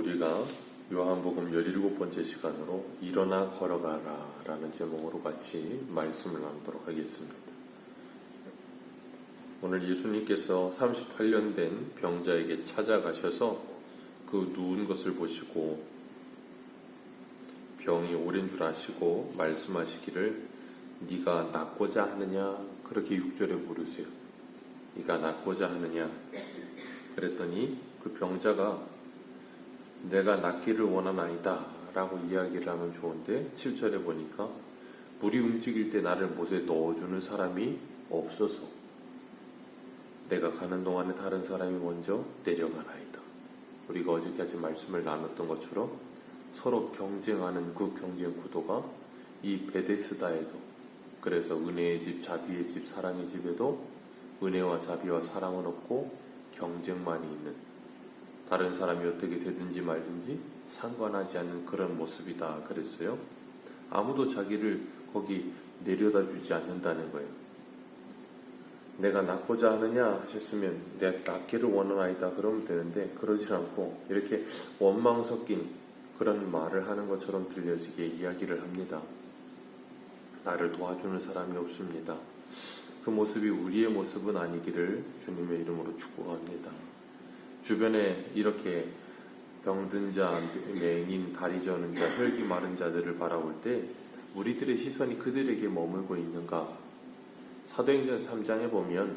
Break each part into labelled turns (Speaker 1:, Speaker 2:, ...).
Speaker 1: 우리가 요한복음 17번째 시간으로 일어나 걸어가라 라는 제목으로 같이 말씀을 나누도록 하겠습니다. 오늘 예수님께서 38년 된 병자에게 찾아가셔서 그 누운 것을 보시고 병이 오랜 줄 아시고 말씀하시기를 네가 낫고자 하느냐? 그렇게 6절에 물으세요. 네가 낫고자 하느냐? 그랬더니 그 병자가 내가 낫기를 원하나이다 라고 이야기를 하면 좋은데 7절에 보니까 물이 움직일 때 나를 못에 넣어주는 사람이 없어서 내가 가는 동안에 다른 사람이 먼저 내려가나이다. 우리가 어제까지 말씀을 나눴던 것처럼 서로 경쟁하는 그 경쟁 구도가 이 베데스다에도, 그래서 은혜의 집, 자비의 집, 사랑의 집에도 은혜와 자비와 사랑은 없고 경쟁만이 있는, 다른 사람이 어떻게 되든지 말든지 상관하지 않는 그런 모습이다 그랬어요. 아무도 자기를 거기 내려다 주지 않는다는 거예요. 내가 낫고자 하느냐 하셨으면 내가 낫기를 원하나이다 그러면 되는데, 그러지 않고 이렇게 원망 섞인 그런 말을 하는 것처럼 들려지게 이야기를 합니다. 나를 도와주는 사람이 없습니다. 그 모습이 우리의 모습은 아니기를 주님의 이름으로 축복합니다. 주변에 이렇게 병든 자, 맹인, 다리 저는 자, 혈기 마른 자들을 바라볼 때 우리들의 시선이 그들에게 머물고 있는가? 사도행전 3장에 보면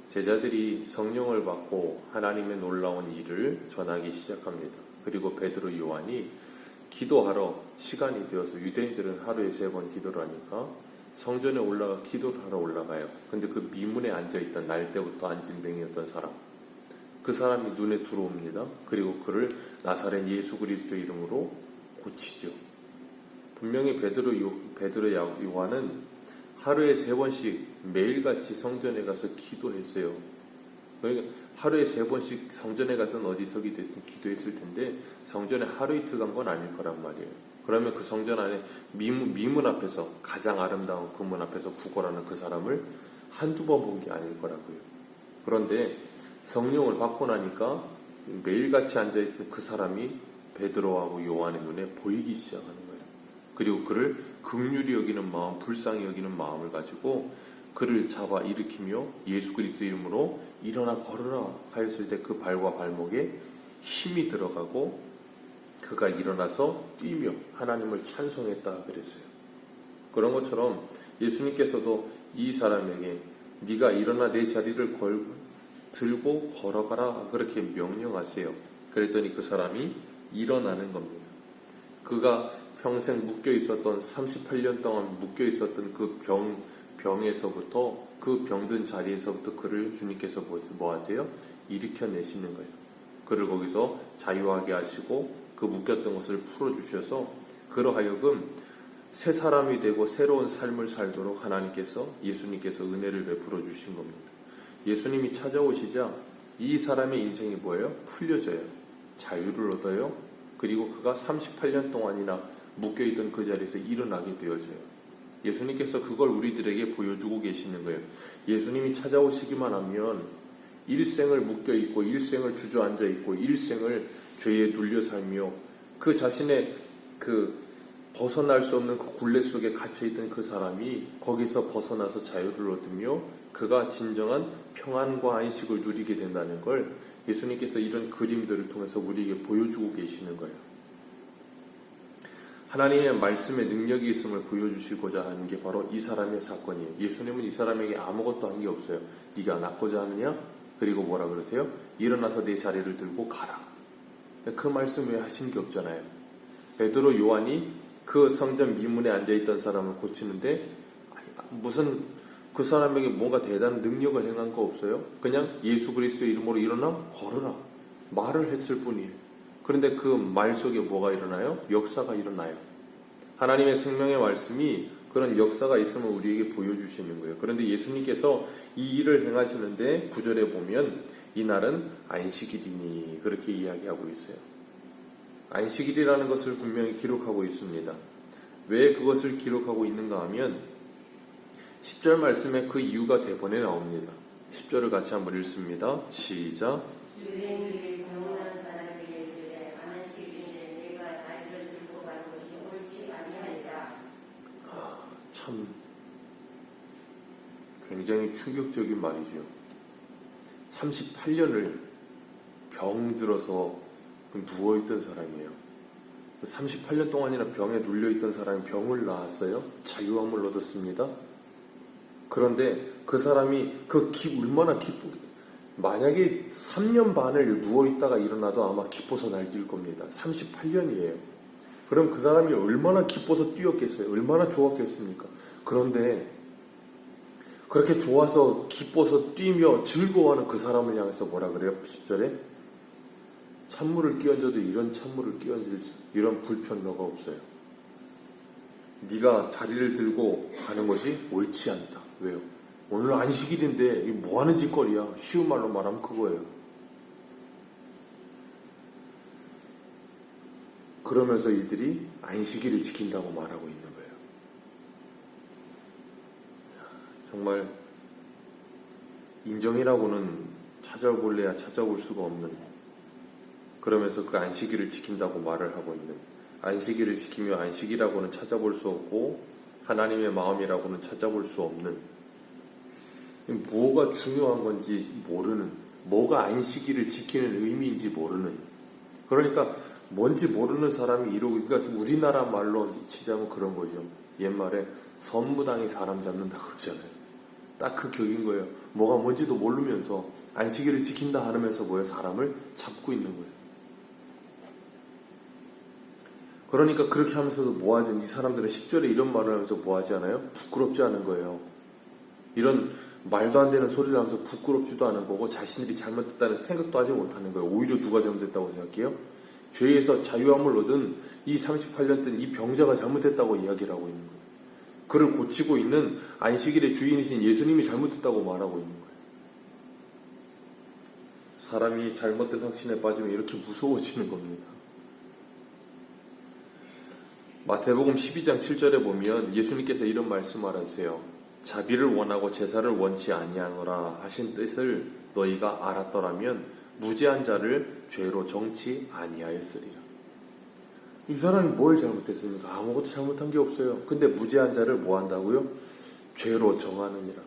Speaker 1: 제자들이 성령을 받고 하나님의 놀라운 일을 전하기 시작합니다. 그리고 베드로, 요한이 기도하러 시간이 되어서, 유대인들은 하루에 3번 기도를 하니까 성전에 올라가 기도를 하러 올라가요. 근데 그 미문에 앉아있던, 날 때부터 안진뱅이였던 사람, 그 사람이 눈에 들어옵니다. 그리고 그를 나사렛 예수 그리스도 이름으로 고치죠. 분명히 베드로, 요한은 하루에 3번씩 매일같이 성전에 가서 기도했어요. 그러니까 하루에 3번씩 성전에 가든 어디서기 됐든 기도했을 텐데 성전에 하루 이틀 간 건 아닐 거란 말이에요. 그러면 그 성전 안에 미문 앞에서, 가장 아름다운 그 문 앞에서 구걸하는 그 사람을 한두 번 본 게 아닐 거라고요. 그런데 성령을 받고 나니까 매일같이 앉아있던 그 사람이 베드로하고 요한의 눈에 보이기 시작하는 거예요. 그리고 그를 긍휼히 여기는 마음, 불쌍히 여기는 마음을 가지고 그를 잡아 일으키며 예수 그리스도 이름으로 일어나 걸으라 하였을 때 그 발과 발목에 힘이 들어가고 그가 일어나서 뛰며 하나님을 찬송했다 그랬어요. 그런 것처럼 예수님께서도 이 사람에게 네가 일어나 내 자리를 들고 걸어가라 그렇게 명령하세요. 그랬더니 그 사람이 일어나는 겁니다. 그가 평생 묶여 있었던, 38년 동안 묶여 있었던 그 병에서부터, 그 병든 자리에서부터 그를 주님께서 뭐 하세요? 일으켜내시는 거예요. 그를 거기서 자유하게 하시고 그 묶였던 것을 풀어주셔서 그로 하여금 새 사람이 되고 새로운 삶을 살도록 하나님께서, 예수님께서 은혜를 베풀어 주신 겁니다. 예수님이 찾아오시자 이 사람의 인생이 뭐예요? 풀려져요. 자유를 얻어요. 그리고 그가 38년 동안이나 묶여있던 그 자리에서 일어나게 되어져요. 예수님께서 그걸 우리들에게 보여주고 계시는 거예요. 예수님이 찾아오시기만 하면 일생을 묶여있고 일생을 주저앉아있고 일생을 죄에 눌려 살며 그 자신의 그 벗어날 수 없는 그 굴레 속에 갇혀있던 그 사람이 거기서 벗어나서 자유를 얻으며 그가 진정한 평안과 안식을 누리게 된다는 걸 예수님께서 이런 그림들을 통해서 우리에게 보여주고 계시는 거예요. 하나님의 말씀에 능력이 있음을 보여주시고자 하는 게 바로 이 사람의 사건이에요. 예수님은 이 사람에게 아무것도 한 게 없어요. 네가 낫고자 하느냐? 그리고 뭐라 그러세요? 일어나서 내 자리를 들고 가라. 그 말씀 왜 하신 게 없잖아요. 베드로, 요한이 그 성전 미문에 앉아있던 사람을 고치는데 무슨 그 사람에게 뭔가 대단한 능력을 행한 거 없어요. 그냥 예수 그리스도의 이름으로 일어나 걸어라 말을 했을 뿐이에요. 그런데 그 말 속에 뭐가 일어나요? 역사가 일어나요. 하나님의 생명의 말씀이 그런 역사가 있음을 우리에게 보여주시는 거예요. 그런데 예수님께서 이 일을 행하시는데 9절에 보면 이날은 안식일이니 그렇게 이야기하고 있어요. 안식일이라는 것을 분명히 기록하고 있습니다. 왜 그것을 기록하고 있는가 하면 10절 말씀에 그 이유가 대본에 나옵니다. 10절을 같이 한번 읽습니다. 시작. 참 굉장히 충격적인 말이죠. 38년을 병들어서 누워있던 사람이에요. 38년 동안이나 병에 눌려있던 사람이 병을 나았어요. 자유함을 얻었습니다. 그런데 그 사람이 얼마나 기쁘게, 만약에 3년 반을 누워있다가 일어나도 아마 기뻐서 날뛸 겁니다. 38년이에요. 그럼 그 사람이 얼마나 기뻐서 뛰었겠어요? 얼마나 좋았겠습니까? 그런데 그렇게 좋아서 기뻐서 뛰며 즐거워하는 그 사람을 향해서 뭐라 그래요? 10절에 찬물을 끼얹어도 이런 찬물을 끼얹을 이런 불편러가 없어요. 네가 자리를 들고 가는 것이 옳지 않다. 왜요? 오늘 안식일인데 이게 뭐 하는 짓거리야? 쉬운 말로 말하면 그거예요. 그러면서 이들이 안식일을 지킨다고 말하고 있는 거예요. 정말 인정이라고는 찾아볼래야 찾아볼 수가 없는, 그러면서 그 안식일을 지킨다고 말을 하고 있는, 안식일을 지키며 안식이라고는 찾아볼 수 없고 하나님의 마음이라고는 찾아볼 수 없는, 뭐가 중요한 건지 모르는, 뭐가 안식일을 지키는 의미인지 모르는, 그러니까 뭔지 모르는 사람이 이러고, 그러니까 우리나라 말로 치자면 그런 거죠. 옛말에 선무당이 사람 잡는다 그러잖아요. 딱 그 격인 거예요. 뭐가 뭔지도 모르면서 안식일을 지킨다 하면서 뭐예요? 사람을 잡고 있는 거예요. 그러니까 그렇게 하면서도 뭐하지? 이 사람들은 10절에 이런 말을 하면서 뭐하지 않아요? 부끄럽지 않은 거예요. 이런 말도 안 되는 소리를 하면서 부끄럽지도 않은 거고 자신들이 잘못했다는 생각도 하지 못하는 거예요. 오히려 누가 잘못했다고 생각해요? 죄에서 자유함을 얻은 이 38년 된 이 병자가 잘못했다고 이야기를 하고 있는 거예요. 그를 고치고 있는 안식일의 주인이신 예수님이 잘못했다고 말하고 있는 거예요. 사람이 잘못된 확신에 빠지면 이렇게 무서워지는 겁니다. 마태복음 12장 7절에 보면 예수님께서 이런 말씀을 하세요. 자비를 원하고 제사를 원치 아니하노라 하신 뜻을 너희가 알았더라면 무죄한 자를 죄로 정치 아니하였으리라. 이 사람이 뭘 잘못했습니까? 아무것도 잘못한 게 없어요. 근데 무죄한 자를 뭐 한다고요? 죄로 정하느니라.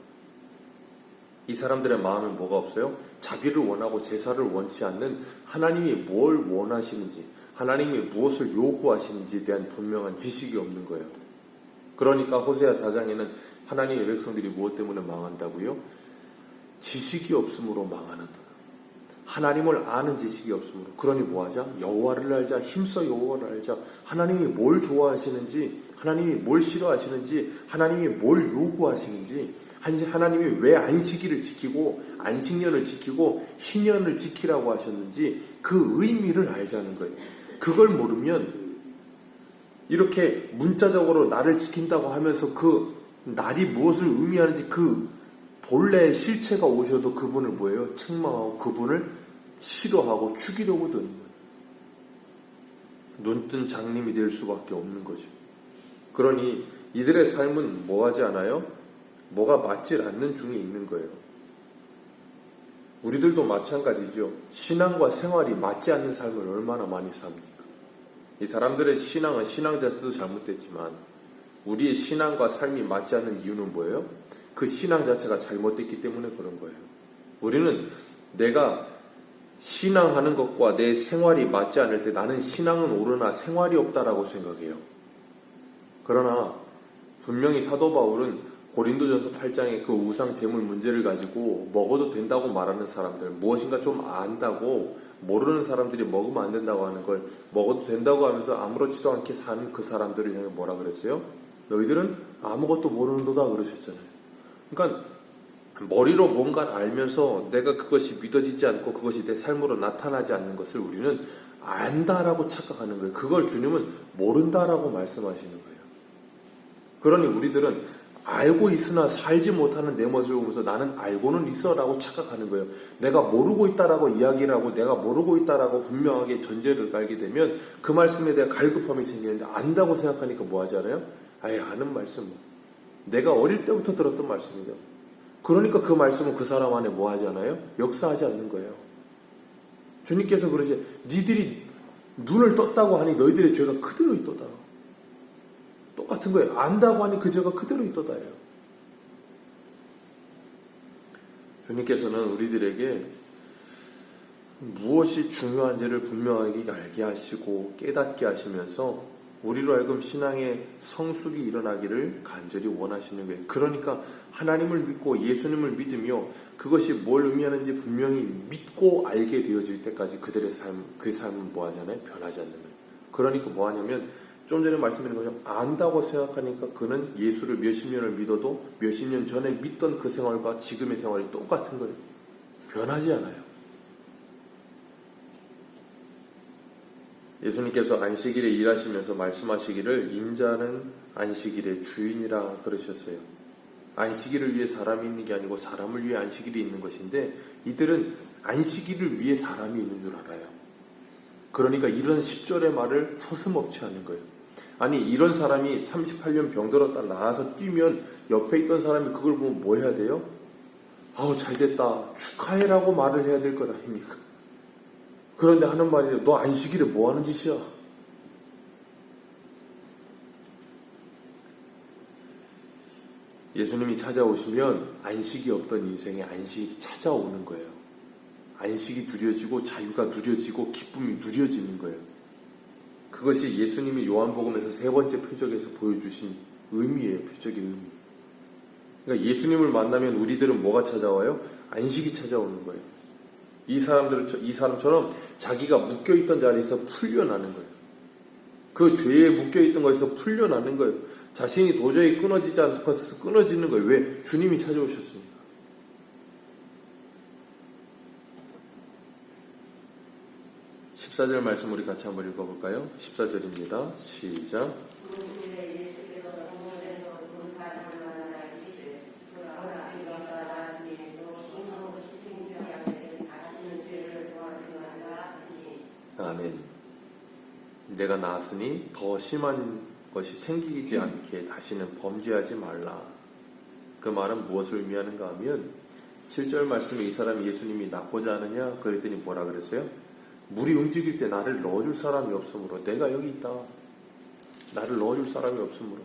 Speaker 1: 이 사람들의 마음에 뭐가 없어요? 자비를 원하고 제사를 원치 않는 하나님이 뭘 원하시는지, 하나님이 무엇을 요구하시는지에 대한 분명한 지식이 없는 거예요. 그러니까 호세아 4장에는 하나님의 백성들이 무엇 때문에 망한다고요? 지식이 없으므로 망하는다. 하나님을 아는 지식이 없으므로. 그러니 뭐하자? 여호와를 알자. 힘써 여호와를 알자. 하나님이 뭘 좋아하시는지, 하나님이 뭘 싫어하시는지, 하나님이 뭘 요구하시는지, 하나님이 왜 안식일을 지키고 안식년을 지키고 희년을 지키라고 하셨는지 그 의미를 알자는 거예요. 그걸 모르면 이렇게 문자적으로 나를 지킨다고 하면서 그 날이 무엇을 의미하는지 그 본래의 실체가 오셔도 그분을 뭐예요? 책망하고 그분을 싫어하고 죽이려고 드는 거예요. 눈뜬 장님이 될 수밖에 없는 거죠. 그러니 이들의 삶은 뭐하지 않아요? 뭐가 맞질 않는 중에 있는 거예요. 우리들도 마찬가지죠. 신앙과 생활이 맞지 않는 삶을 얼마나 많이 삽니까? 이 사람들의 신앙은 신앙 자체도 잘못됐지만 우리의 신앙과 삶이 맞지 않는 이유는 뭐예요? 그 신앙 자체가 잘못됐기 때문에 그런 거예요. 우리는 내가 신앙하는 것과 내 생활이 맞지 않을 때 나는 신앙은 오르나 생활이 없다라고 생각해요. 그러나 분명히 사도 바울은 고린도전서 8장의 그 우상 제물 문제를 가지고 먹어도 된다고 말하는 사람들, 무엇인가 좀 안다고 모르는 사람들이 먹으면 안 된다고 하는 걸 먹어도 된다고 하면서 아무렇지도 않게 사는 그 사람들을 향해 뭐라 그랬어요? 너희들은 아무것도 모르는도다 그러셨잖아요. 그러니까 머리로 뭔가를 알면서 내가 그것이 믿어지지 않고 그것이 내 삶으로 나타나지 않는 것을 우리는 안다라고 착각하는 거예요. 그걸 주님은 모른다라고 말씀하시는 거예요. 그러니 우리들은 알고 있으나 살지 못하는 내 모습을 보면서 나는 알고는 있어라고 착각하는 거예요. 내가 모르고 있다라고 이야기를 하고 내가 모르고 있다라고 분명하게 전제를 깔게 되면 그 말씀에 대한 갈급함이 생기는데 안다고 생각하니까 뭐 하잖아요? 아예 아는 말씀. 내가 어릴 때부터 들었던 말씀이죠. 그러니까 그 말씀은 그 사람 안에 뭐 하잖아요? 역사하지 않는 거예요. 주님께서 그러지, 니들이 눈을 떴다고 하니 너희들의 죄가 그대로 있도다. 똑같은 거예요. 안다고 하니 그 죄가 그대로 있도다예요. 주님께서는 우리들에게 무엇이 중요한지를 분명하게 알게 하시고 깨닫게 하시면서 우리로 하여금 신앙의 성숙이 일어나기를 간절히 원하시는 거예요. 그러니까 하나님을 믿고 예수님을 믿으며 그것이 뭘 의미하는지 분명히 믿고 알게 되어질 때까지 그들의 삶, 그 삶은 뭐하냐면 변하지 않는 거예요. 그러니까 뭐하냐면 좀 전에 말씀드린 것처럼 안다고 생각하니까 그는 예수를 몇십 년을 믿어도 몇십 년 전에 믿던 그 생활과 지금의 생활이 똑같은 거예요. 변하지 않아요. 예수님께서 안식일에 일하시면서 말씀하시기를 인자는 안식일의 주인이라 그러셨어요. 안식일을 위해 사람이 있는 게 아니고 사람을 위해 안식일이 있는 것인데 이들은 안식일을 위해 사람이 있는 줄 알아요. 그러니까 이런 10절의 말을 서슴없이 하는 거예요. 아니 이런 사람이 38년 병들었다 나와서 뛰면 옆에 있던 사람이 그걸 보면 뭐 해야 돼요? 아우 잘됐다 축하해라고 말을 해야 될 것 아닙니까? 그런데 하는 말이 너 안식일에 뭐 하는 짓이야? 예수님이 찾아오시면 안식이 없던 인생에 안식이 찾아오는 거예요. 안식이 누려지고 자유가 누려지고 기쁨이 누려지는 거예요. 그것이 예수님이 요한복음에서 세 번째 표적에서 보여주신 의미예요. 표적의 의미. 그러니까 예수님을 만나면 우리들은 뭐가 찾아와요? 안식이 찾아오는 거예요. 이 사람처럼 자기가 묶여있던 자리에서 풀려나는 거예요. 그 죄에 묶여있던 거에서 풀려나는 거예요. 자신이 도저히 끊어지지 않는 것에서 끊어지는 거예요. 왜? 주님이 찾아오셨으니까. 14절 말씀 우리 같이 한번 읽어볼까요? 14절입니다. 시작. 아멘. 내가 나았으니 더 심한 것이 생기지 않게 다시는 범죄하지 말라. 그 말은 무엇을 의미하는가 하면 7절 말씀에 이 사람이 예수님이 낫고자 하느냐 그랬더니 뭐라 그랬어요? 물이 움직일 때 나를 넣어줄 사람이 없으므로 내가 여기 있다. 나를 넣어줄 사람이 없으므로.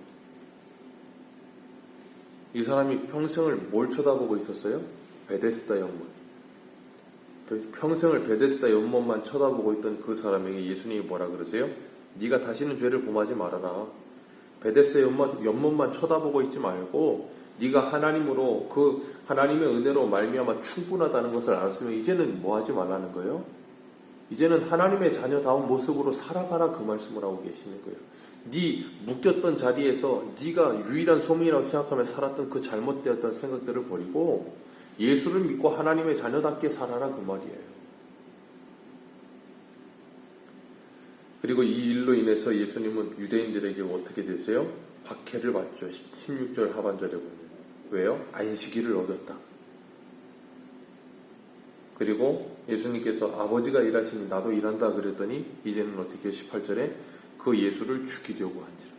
Speaker 1: 이 사람이 평생을 뭘 쳐다보고 있었어요? 베데스다 연못. 평생을 베데스다 연못만 쳐다보고 있던 그 사람에게 예수님이 뭐라 그러세요? 네가 다시는 죄를 범하지 말아라. 베데스다 연못만 쳐다보고 있지 말고 네가 하나님으로 그 하나님의 은혜로 말미암아 충분하다는 것을 알았으면 이제는 뭐 하지 말라는 거예요? 이제는 하나님의 자녀다운 모습으로 살아가라 그 말씀을 하고 계시는 거예요. 네 묶였던 자리에서 네가 유일한 소명이라고 생각하며 살았던 그 잘못되었던 생각들을 버리고 예수를 믿고 하나님의 자녀답게 살아라 그 말이에요. 그리고 이 일로 인해서 예수님은 유대인들에게 어떻게 되세요? 박해를 받죠. 16절 하반절에 보면. 왜요? 안식일을 얻었다. 그리고 예수님께서 아버지가 일하시니 나도 일한다 그랬더니 이제는 어떻게 18절에 그 예수를 죽이려고 한지라.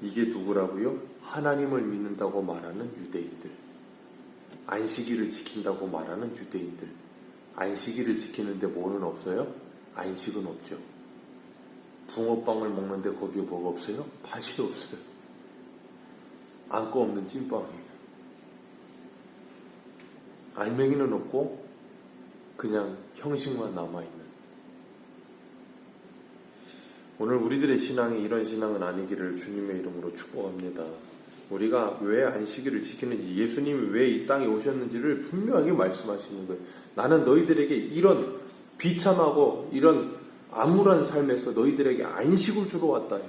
Speaker 1: 이게 누구라고요? 하나님을 믿는다고 말하는 유대인들. 안식일을 지킨다고 말하는 유대인들. 안식일을 지키는데 뭐는 없어요? 안식은 없죠. 붕어빵을 먹는데 거기에 뭐가 없어요? 팥이 없어요. 안고 없는 찐빵이에요. 알맹이는 없고 그냥 형식만 남아있는. 오늘 우리들의 신앙이 이런 신앙은 아니기를 주님의 이름으로 축복합니다. 우리가 왜 안식일을 지키는지, 예수님이 왜 이 땅에 오셨는지를 분명하게 말씀하시는 거예요. 나는 너희들에게 이런 비참하고 이런 암울한 삶에서 너희들에게 안식을 주러 왔다 해요.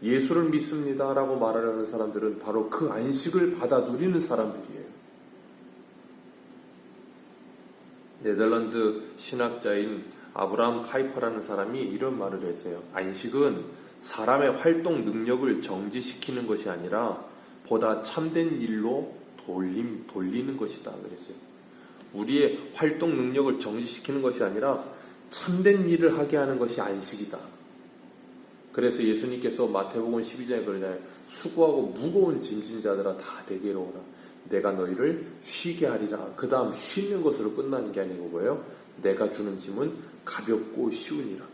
Speaker 1: 예수를 믿습니다라고 말하려는 사람들은 바로 그 안식을 받아 누리는 사람들이에요. 네덜란드 신학자인 아브라함 카이퍼라는 사람이 이런 말을 했어요. 안식은 사람의 활동 능력을 정지시키는 것이 아니라 보다 참된 일로 돌리는 것이다 그랬어요. 우리의 활동 능력을 정지시키는 것이 아니라 참된 일을 하게 하는 것이 안식이다. 그래서 예수님께서 마태복음 12장에 그러잖아요. 수고하고 무거운 짐진 자들아 다 내게로 오라. 내가 너희를 쉬게 하리라. 그 다음 쉬는 것으로 끝나는 게 아니고 뭐예요? 내가 주는 짐은 가볍고 쉬우니라.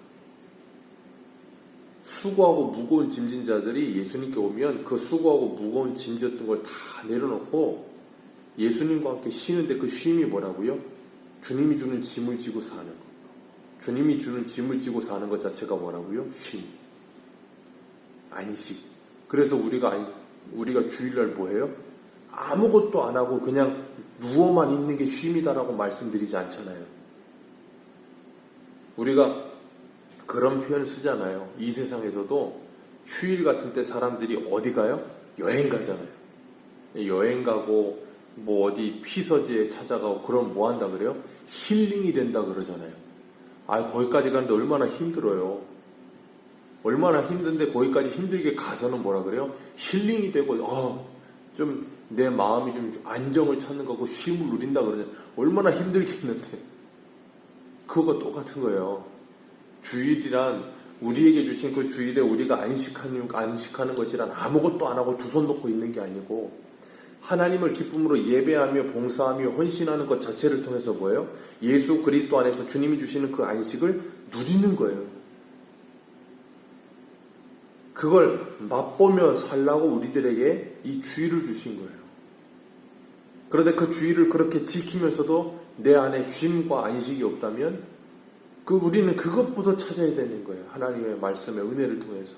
Speaker 1: 수고하고 무거운 짐진 자들이 예수님께 오면 그 수고하고 무거운 짐졌던 걸 다 내려놓고 예수님과 함께 쉬는데 그 쉼이 뭐라고요? 주님이 주는 짐을 지고 사는 것. 주님이 주는 짐을 지고 사는 것 자체가 뭐라고요? 쉼. 안식. 그래서 우리가 주일날 뭐해요? 아무것도 안 하고 그냥 누워만 있는 게 쉼이다라고 말씀드리지 않잖아요. 우리가 그런 표현을 쓰잖아요. 이 세상에서도 휴일 같은 때 사람들이 어디 가요? 여행 가잖아요. 여행 가고 뭐 어디 피서지에 찾아가고 그럼 뭐 한다 그래요? 힐링이 된다 그러잖아요. 거기까지 가는데 얼마나 힘들어요. 얼마나 힘든데 거기까지 힘들게 가서는 뭐라 그래요? 힐링이 되고 좀 내 마음이 좀 안정을 찾는 거고 쉼을 누린다 그러잖아요. 얼마나 힘들겠는데. 그거가 똑같은 거예요. 주일이란 우리에게 주신 그 주일에 우리가 안식하는 것이란 아무것도 안 하고 두 손 놓고 있는 게 아니고 하나님을 기쁨으로 예배하며 봉사하며 헌신하는 것 자체를 통해서 뭐예요? 예수 그리스도 안에서 주님이 주시는 그 안식을 누리는 거예요. 그걸 맛보며 살라고 우리들에게 이 주일을 주신 거예요. 그런데 그 주일을 그렇게 지키면서도 내 안에 쉼과 안식이 없다면 우리는 그것부터 찾아야 되는 거예요. 하나님의 말씀의 은혜를 통해서.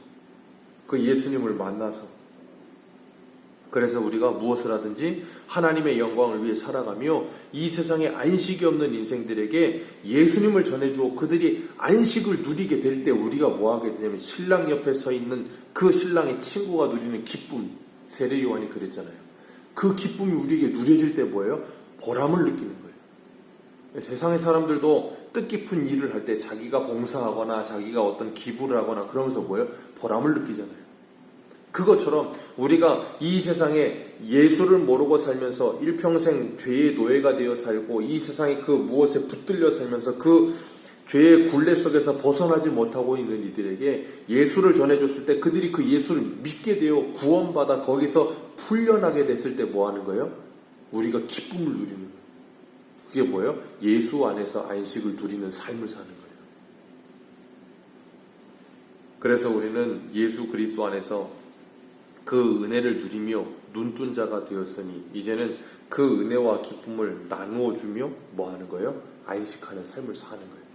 Speaker 1: 그 예수님을 만나서. 그래서 우리가 무엇을 하든지 하나님의 영광을 위해 살아가며 이 세상에 안식이 없는 인생들에게 예수님을 전해주고 그들이 안식을 누리게 될 때 우리가 뭐 하게 되냐면 신랑 옆에 서 있는 그 신랑의 친구가 누리는 기쁨. 세례 요한이 그랬잖아요. 그 기쁨이 우리에게 누려질 때 뭐예요? 보람을 느끼는 거예요. 세상의 사람들도 뜻깊은 일을 할 때 자기가 봉사하거나 자기가 어떤 기부를 하거나 그러면서 뭐예요? 보람을 느끼잖아요. 그것처럼 우리가 이 세상에 예수를 모르고 살면서 일평생 죄의 노예가 되어 살고 이 세상에 그 무엇에 붙들려 살면서 그 죄의 굴레 속에서 벗어나지 못하고 있는 이들에게 예수를 전해줬을 때 그들이 그 예수를 믿게 되어 구원받아 거기서 풀려나게 됐을 때 뭐 하는 거예요? 우리가 기쁨을 누리는 거예요. 그게 뭐예요? 예수 안에서 안식을 누리는 삶을 사는 거예요. 그래서 우리는 예수 그리스도 안에서 그 은혜를 누리며 눈뜬 자가 되었으니 이제는 그 은혜와 기쁨을 나누어 주며 뭐 하는 거예요? 안식하는 삶을 사는 거예요.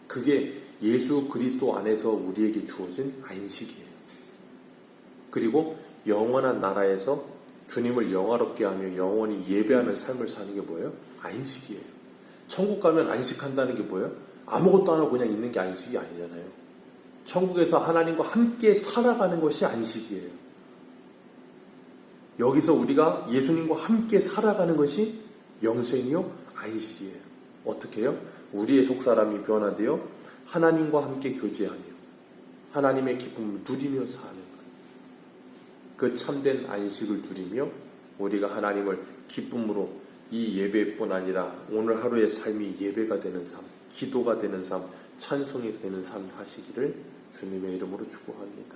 Speaker 1: 그게 예수 그리스도 안에서 우리에게 주어진 안식이에요. 그리고 영원한 나라에서 주님을 영화롭게 하며 영원히 예배하는 삶을 사는 게 뭐예요? 안식이에요. 천국 가면 안식한다는 게 뭐예요? 아무것도 안 하고 그냥 있는 게 안식이 아니잖아요. 천국에서 하나님과 함께 살아가는 것이 안식이에요. 여기서 우리가 예수님과 함께 살아가는 것이 영생이요? 안식이에요. 어떻게 해요? 우리의 속사람이 변화되어 하나님과 함께 교제하며 하나님의 기쁨을 누리며 사는 거예요. 그 참된 안식을 누리며 우리가 하나님을 기쁨으로 이 예배뿐 아니라 오늘 하루의 삶이 예배가 되는 삶, 기도가 되는 삶, 찬송이 되는 삶 하시기를 주님의 이름으로 축복합니다.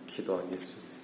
Speaker 1: 기도하겠습니다.